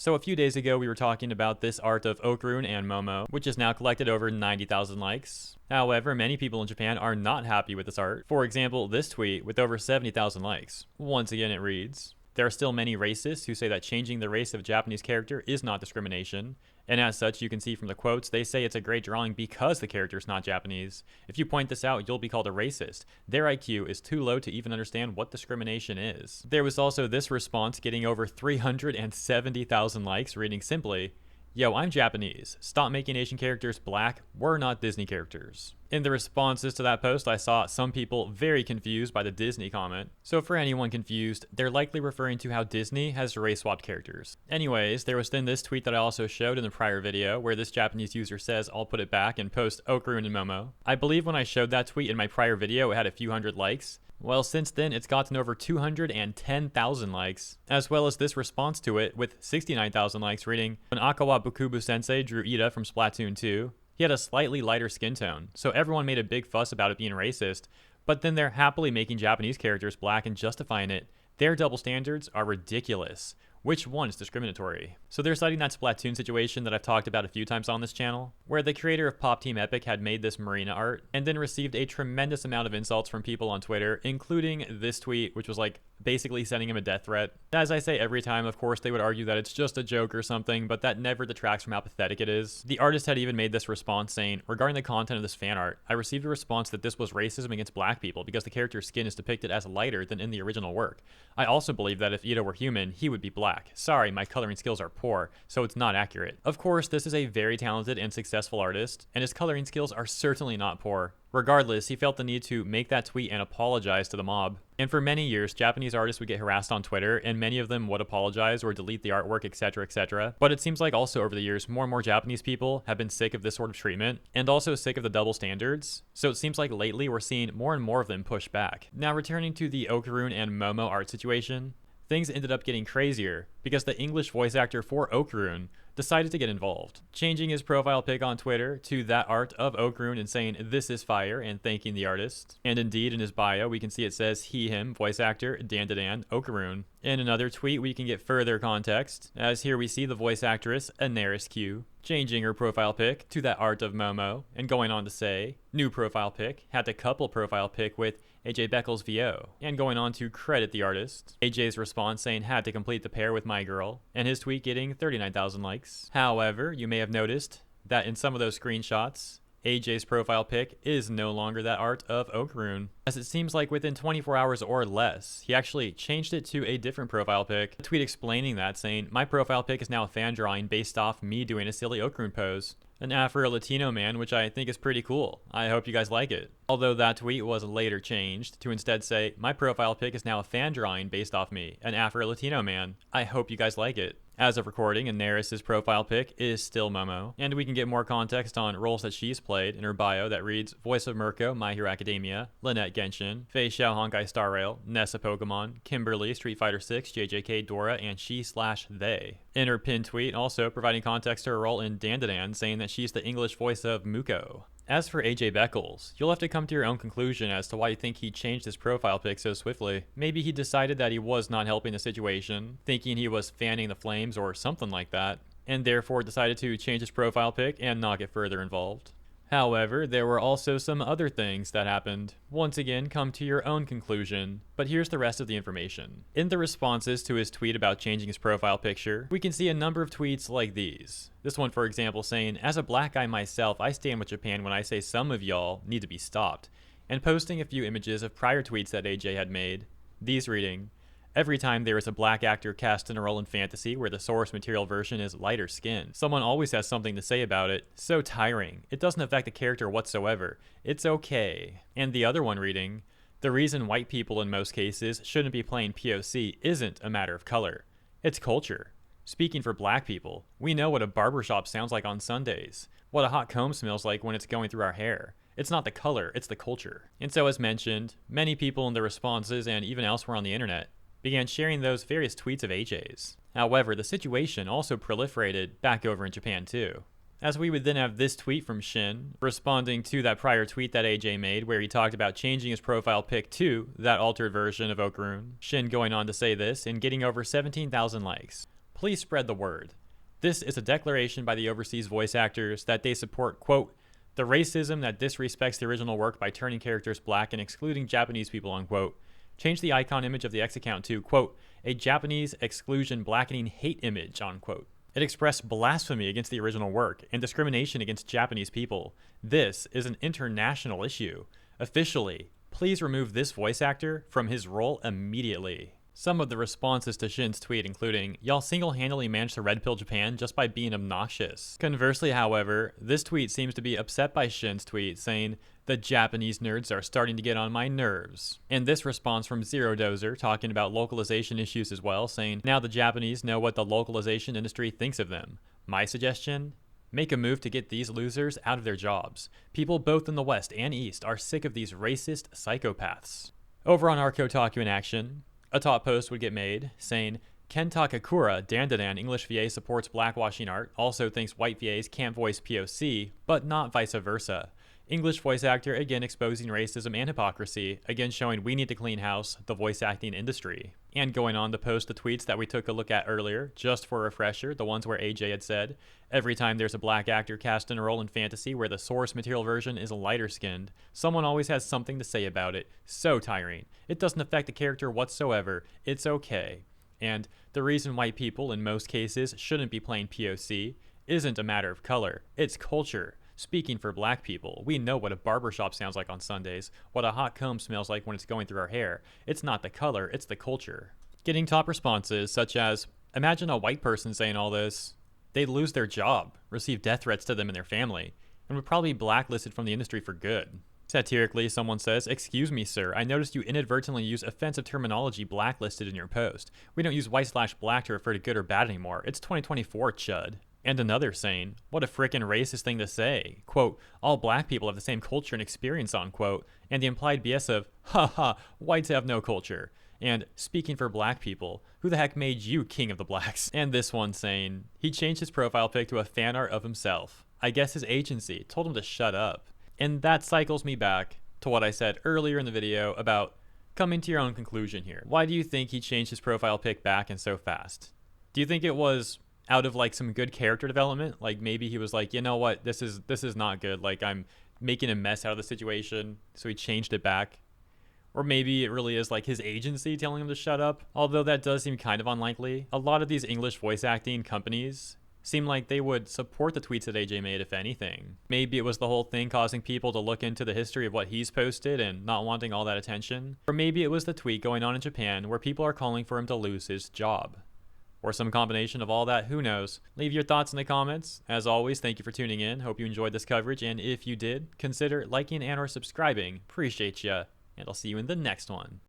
So a few days ago, we were talking about this art of Okrun and Momo, which has now collected over 90,000 likes. However, many people in Japan are not happy with this art. For example, this tweet with over 70,000 likes. Once again, it reads, "There are still many racists who say that changing the race of a Japanese character is not discrimination. And as such, you can see from the quotes, they say it's a great drawing because the character is not Japanese. If you point this out, you'll be called a racist. Their IQ is too low to even understand what discrimination is." There was also this response getting over 370,000 likes, reading simply, "Yo, I'm Japanese. Stop making Asian characters black. We're not Disney characters." In the responses to that post, I saw some people very confused by the Disney comment. So for anyone confused, they're likely referring to how Disney has race-swapped characters. Anyways, there was then this tweet that I also showed in the prior video, where this Japanese user says, "I'll put it back and post Okrun and Momo." I believe when I showed that tweet in my prior video, it had a few hundred likes. Well, since then, it's gotten over 210,000 likes, as well as this response to it with 69,000 likes reading, "When Akawa Bukubu Sensei drew Ida from Splatoon 2, he had a slightly lighter skin tone, so everyone made a big fuss about it being racist, but then they're happily making Japanese characters black and justifying it. Their double standards are ridiculous. Which one is discriminatory?" So they're citing that Splatoon situation that I've talked about a few times on this channel, where the creator of Pop Team Epic had made this Marina art, and then received a tremendous amount of insults from people on Twitter, including this tweet, which was like basically sending him a death threat. As I say every time, of course, they would argue that it's just a joke or something, but that never detracts from how pathetic it is. The artist had even made this response saying, "Regarding the content of this fan art, I received a response that this was racism against black people because the character's skin is depicted as lighter than in the original work. I also believe that if Ida were human, he would be black. Sorry, my coloring skills are poor, so it's not accurate." Of course, this is a very talented and successful artist, and his coloring skills are certainly not poor. Regardless, he felt the need to make that tweet and apologize to the mob. And for many years, Japanese artists would get harassed on Twitter, and many of them would apologize or delete the artwork, etc, etc. But it seems like also over the years, more and more Japanese people have been sick of this sort of treatment, and also sick of the double standards. So it seems like lately we're seeing more and more of them push back. Now returning to the Okrun and Momo art situation, things ended up getting crazier because the English voice actor for Okrun decided to get involved, changing his profile pic on Twitter to that art of Okrun and saying "this is fire" and thanking the artist. And indeed, in his bio, we can see it says he, him, voice actor, Dan Okrun. In another tweet, we can get further context, as here we see the voice actress, Anaris Q, changing her profile pic to that art of Momo, and going on to say, new profile pic, had to couple profile pic with AJ Beckles VO, and going on to credit the artist. AJ's response saying had to complete the pair with my girl, and his tweet getting 39,000 likes. However, you may have noticed that in some of those screenshots, AJ's profile pic is no longer that art of Okrun, as it seems like within 24 hours or less, he actually changed it to a different profile pic. A tweet explaining that, saying, "My profile pic is now a fan drawing based off me doing a silly Okrun pose. An Afro-Latino man, which I think is pretty cool. I hope you guys like it." Although that tweet was later changed to instead say, "My profile pic is now a fan drawing based off me, an Afro-Latino man. I hope you guys like it." As of recording, Anaris' profile pic is still Momo, and we can get more context on roles that she's played in her bio that reads, voice of Mirko, My Hero Academia, Lynette Genshin, Fei Xiao Honkai Star Rail, Nessa Pokemon, Kimberly, Street Fighter 6, JJK Dora, and she/they. In her pinned tweet, also providing context to her role in Dandadan, saying that she's the English voice of Muko. As for AJ Beckles, you'll have to come to your own conclusion as to why you think he changed his profile pic so swiftly. Maybe he decided that he was not helping the situation, thinking he was fanning the flames or something like that, and therefore decided to change his profile pic and not get further involved. However, there were also some other things that happened. Once again, come to your own conclusion, but here's the rest of the information. In the responses to his tweet about changing his profile picture, we can see a number of tweets like these. This one, for example, saying, "As a black guy myself, I stand with Japan when I say some of y'all need to be stopped," and posting a few images of prior tweets that AJ had made. These reading, "Every time there is a black actor cast in a role in fantasy where the source material version is lighter skin, someone always has something to say about it. So tiring. It doesn't affect the character whatsoever. It's okay." And the other one reading, "The reason white people in most cases shouldn't be playing POC isn't a matter of color. It's culture. Speaking for black people, we know what a barbershop sounds like on Sundays, what a hot comb smells like when it's going through our hair. It's not the color, it's the culture." And so as mentioned, many people in the responses and even elsewhere on the internet began sharing those various tweets of AJ's. However, the situation also proliferated back over in Japan too, as we would then have this tweet from Shin responding to that prior tweet that AJ made where he talked about changing his profile pic to that altered version of Okrun. Shin going on to say this and getting over 17,000 likes. please spread the word. This is a declaration by the overseas voice actors that they support, quote, the racism that disrespects the original work by turning characters black and excluding Japanese people, unquote. Change the icon image of the X account to, quote, a Japanese exclusion blackening hate image, unquote. It expressed blasphemy against the original work and discrimination against Japanese people. This is an international issue. Officially, please remove this voice actor from his role immediately. Some of the responses to Shin's tweet including, y'all single-handedly managed to red pill Japan just by being obnoxious. Conversely, however, this tweet seems to be upset by Shin's tweet saying, the Japanese nerds are starting to get on my nerves. And this response from Zero Dozer talking about localization issues as well, saying, now the Japanese know what the localization industry thinks of them. My suggestion? Make a move to get these losers out of their jobs. People both in the West and East are sick of these racist psychopaths. Over on our Kotaku in action, a top post would get made saying, Ken Takakura, Dandadan English VA supports blackwashing art, also thinks white VAs can't voice POC, but not vice versa. English voice actor again exposing racism and hypocrisy, again showing we need to clean house the voice acting industry. And going on to post the tweets that we took a look at earlier, just for a refresher, the ones where AJ had said, every time there's a black actor cast in a role in fantasy where the source material version is lighter skinned, someone always has something to say about it. So tiring. It doesn't affect the character whatsoever. It's okay. And the reason white people in most cases shouldn't be playing POC isn't a matter of color, it's culture. Speaking for black people, we know what a barbershop sounds like on Sundays, what a hot comb smells like when it's going through our hair. It's not the color, it's the culture. Getting top responses such as, imagine a white person saying all this. They'd lose their job, receive death threats to them and their family, and would probably be blacklisted from the industry for good. Satirically, someone says, excuse me, sir, I noticed you inadvertently use offensive terminology blacklisted in your post. We don't use white/black to refer to good or bad anymore. It's 2024, chud. And another saying, what a frickin' racist thing to say. Quote, all black people have the same culture and experience, unquote. And the implied BS of, haha, whites have no culture. And speaking for black people, who the heck made you king of the blacks? And this one saying, he changed his profile pic to a fan art of himself. I guess his agency told him to shut up. And that cycles me back to what I said earlier in the video about coming to your own conclusion here. Why do you think he changed his profile pic back and so fast? Do you think it was out of like some good character development? Like maybe he was like, you know what, this is not good. Like I'm making a mess out of the situation. So he changed it back. Or maybe it really is like his agency telling him to shut up. Although that does seem kind of unlikely. A lot of these English voice acting companies seem like they would support the tweets that AJ made, if anything. Maybe it was the whole thing causing people to look into the history of what he's posted and not wanting all that attention. Or maybe it was the tweet going on in Japan where people are calling for him to lose his job. Or some combination of all that, who knows? Leave your thoughts in the comments. As always, thank you for tuning in. Hope you enjoyed this coverage, and if you did, consider liking and or subscribing. Appreciate ya, and I'll see you in the next one.